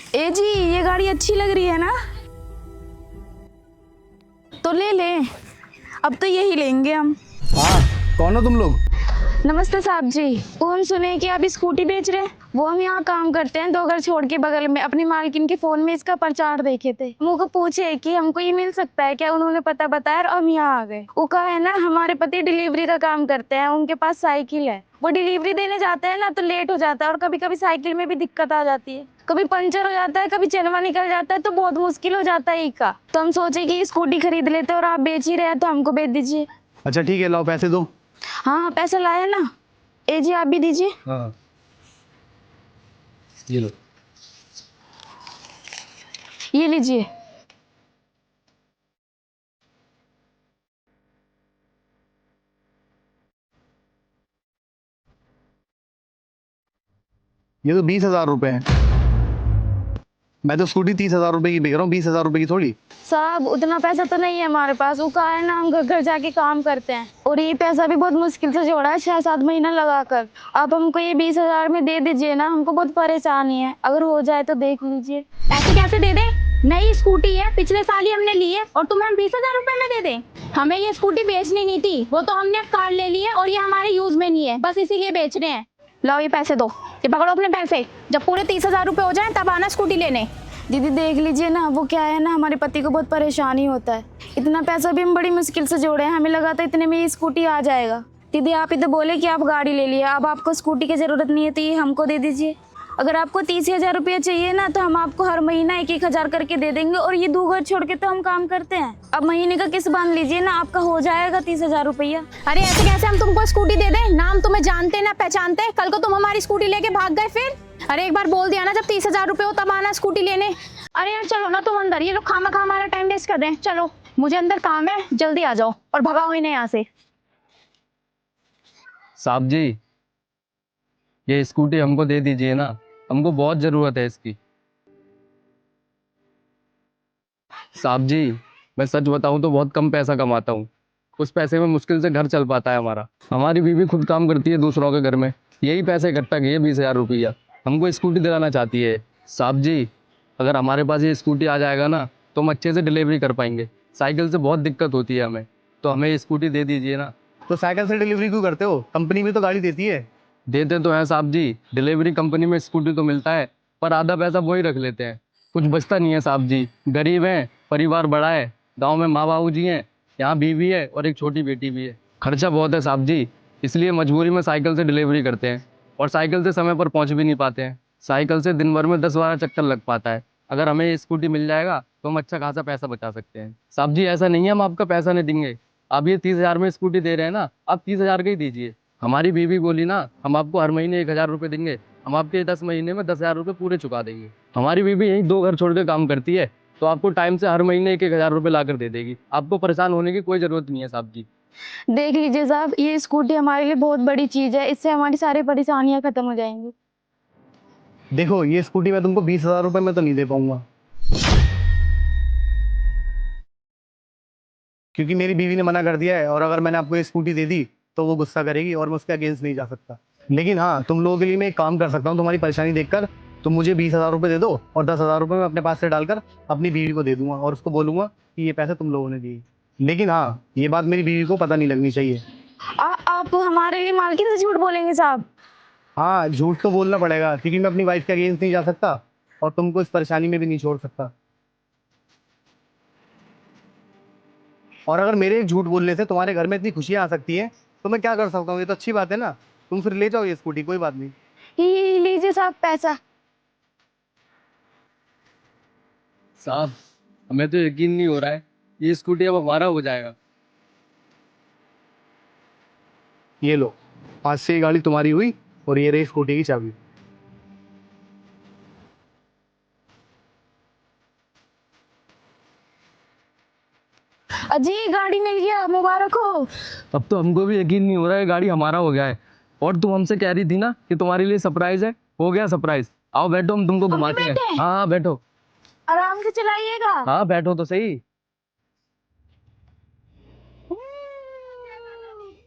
ए जी, ये गाड़ी अच्छी लग रही है ना, तो ले लें। अब तो यही लेंगे हम। हाँ, कौन हो तुम लोग? नमस्ते साहब जी। वो हम सुने कि आप स्कूटी बेच रहे हैं। वो हम यहाँ काम करते हैं, 2 घर छोड़ के बगल में। अपनी मालकिन के फोन में इसका प्रचार देखे थे। मुझको पूछे कि हमको ये मिल सकता है क्या। उन्होंने पता बताया और हम यहाँ आ गए। वो कहा है ना, हमारे पति डिलीवरी का काम करते हैं, उनके पास साइकिल है। वो डिलीवरी देने जाते हैं ना तो लेट हो जाता है, और कभी कभी साइकिल में भी दिक्कत आ जाती है। कभी पंचर हो जाता है, कभी चेनवा निकल जाता है, तो बहुत मुश्किल हो जाता है का। तो हम सोचे कि स्कूटी खरीद लेते, और आप बेच ही रहे हैं तो हमको बेच दीजिए। अच्छा ठीक है, लाओ पैसे दो। हाँ हाँ, पैसा लाया ना। ए जी, आप भी दीजिए। हाँ, ये लो। ये लीजिए। ये तो 20,000 रुपए है। मैं तो स्कूटी 30,000 रुपए की बेच रहा हूँ, 20,000 रुपए की थोड़ी। साहब, उतना पैसा तो नहीं है हमारे पास। वो कहा है ना, हम घर घर जाके काम करते हैं, और ये पैसा भी बहुत मुश्किल से जोड़ा है, 6-7 महीना लगा कर। आप हमको ये 20,000 में दे दीजिए ना, हमको बहुत परेशानी है। अगर हो जाए तो देख लीजिए। ऐसे कैसे दे दे? नई स्कूटी है, पिछले साल ही हमने ली है, और तुम्हें हम 20,000 में दे दें? हमें ये स्कूटी बेचनी नहीं थी, वो तो हमने कार ले ली है, और ये हमारे यूज में नहीं है, बस इसीलिए बेच रहे हैं। लाओ ये पैसे दो। ये पकड़ो अपने पैसे। जब पूरे 30,000 रुपए हो जाए तब आना स्कूटी लेने। दीदी देख लीजिए ना, वो क्या है ना, हमारे पति को बहुत परेशानी होता है। इतना पैसा भी हम बड़ी मुश्किल से जोड़े हैं, हमें लगा था इतने में ये स्कूटी आ जाएगा। दीदी आप ही तो बोले कि आप गाड़ी ले लिए, अब आपको स्कूटी की जरूरत नहीं है तो ये हमको दे दीजिए। अगर आपको 30,000 रुपया चाहिए ना, तो हम आपको हर महीना 1-1 हजार करके दे देंगे, और ये 2 घर छोड़ के तो हम काम करते हैं। अब महीने का किस्त बांध लीजिए ना, आपका हो जाएगा 30,000 रुपया। अरे ऐसे कैसे हम तुमको स्कूटी दे दें? ना हम तुम्हें जानते ना पहचानते। कल को तुम हमारी स्कूटी लेके भाग गए फिर। अरे एक बार बोल दिया ना, जब 30,000 रुपए हो तब आना स्कूटी लेने। अरे यार चलो ना तुम अंदर, ये लोग खामा हमारा टाइम वेस्ट कर रहे हैं। चलो, मुझे अंदर काम है, जल्दी आ जाओ और भगाओ इन्हें यहाँ से। साहब जी, ये स्कूटी हमको दे दीजिए ना, हमको बहुत ज़रूरत है इसकी। साहब जी, मैं सच बताऊं तो बहुत कम पैसा कमाता हूँ। उस पैसे में मुश्किल से घर चल पाता है हमारा। हमारी बीवी खुद काम करती है दूसरों के घर में, यही पैसे इकट्ठा किए 20,000 रुपया। हमको स्कूटी दिलाना चाहती है। साहब जी, अगर हमारे पास ये स्कूटी आ जाएगा ना तो हम अच्छे से डिलीवरी कर पाएंगे। साइकिल से बहुत दिक्कत होती है हमें, तो हमें ये स्कूटी दे दीजिए ना। तो साइकिल से डिलीवरी क्यों करते हो? कंपनी भी तो गाड़ी देती है। देते तो हैं साहब जी, डिलीवरी कंपनी में स्कूटी तो मिलता है, पर आधा पैसा वो ही रख लेते हैं, कुछ बचता नहीं है साहब जी। गरीब हैं, परिवार बड़ा है, गांव में माँ बाबू जी हैं, यहाँ बीवी है और एक छोटी बेटी भी है। खर्चा बहुत है साहब जी, इसलिए मजबूरी में साइकिल से डिलीवरी करते हैं, और साइकिल से समय पर पहुँच भी नहीं पाते हैं। साइकिल से दिन भर में 10-12 चक्कर लग पाता है। अगर हमें ये स्कूटी मिल जाएगा तो हम अच्छा खासा पैसा बचा सकते हैं। साहब जी ऐसा नहीं है हम आपका पैसा नहीं देंगे। आप ये 30,000 में स्कूटी दे रहे हैं ना, आप 30,000 का ही दीजिए। हमारी बीवी बोली ना, हम आपको हर महीने 1,000 रुपये देंगे, हम आपके 10 महीने में 10,000 रुपये पूरे चुका देंगे। हमारी बीवी यही 2 घर छोड़ के काम करती है, तो आपको टाइम से हर महीने 1,000 रुपये ला कर दे देगी। आपको परेशान होने की कोई ज़रूरत नहीं है साहब जी। देख लीजिए साहब, ये स्कूटी हमारे लिए बहुत बड़ी चीज है, इससे हमारी सारी परेशानियां खत्म हो जाएंगी। देखो, ये स्कूटी मैं तुमको 20,000 रुपए में तो नहीं दे पाऊंगा, क्योंकि मेरी बीवी ने मना कर दिया है। और अगर मैंने आपको ये स्कूटी दे दी तो वो गुस्सा करेगी, और मैं उसके अगेंस्ट नहीं जा सकता। लेकिन हाँ, तुम लोगों के लिए मैं एक काम कर सकता हूँ। तुम्हारी परेशानी देखकर तुम मुझे 20,000 रुपए दे दो, और 10,000 रुपए मैं अपने पास से डालकर अपनी बीवी को दे दूंगा, और उसको बोलूंगा कि ये पैसे तुम लोगों ने दिए। लेकिन हाँ, ये बात मेरी बीवी को पता नहीं लगनी चाहिए। आप हमारे लिए मालकिन से झूठ बोलेंगे साहब? हाँ, झूठ तो बोलना पड़ेगा, क्योंकि मैं अपनी वाइफ के अगेंस्ट नहीं जा सकता, और तुमको इस परेशानी में भी नहीं छोड़ सकता। और अगर मेरे एक झूठ बोलने से तुम्हारे घर में इतनी खुशियां आ सकती हैं, तो मैं क्या कर सकता हूँ? ये तो अच्छी बात है ना। तुम फिर ले जाओ ये स्कूटी, कोई बात नहीं। ये लीजिए साहब पैसा। साहब, हमें तो यकीन नहीं हो रहा है ये स्कूटी अब हमारा हो जाएगा। ये लो, आज से ये गाड़ी तुम्हारी हुई, और ये रही स्कूटी की चाबी। अजी, गाड़ी मिल गया, मुबारक हो। अब तो हमको भी यकीन नहीं हो रहा है गाड़ी हमारा हो गया है। और तुम हमसे कह रही थी ना कि तुम्हारे लिए सरप्राइज है, हो गया सरप्राइज। आओ बैठो, हम तुमको घुमाते हैं। बैठे? हाँ हाँ बैठो। आराम से चलाइएगा। हाँ बैठो तो सही।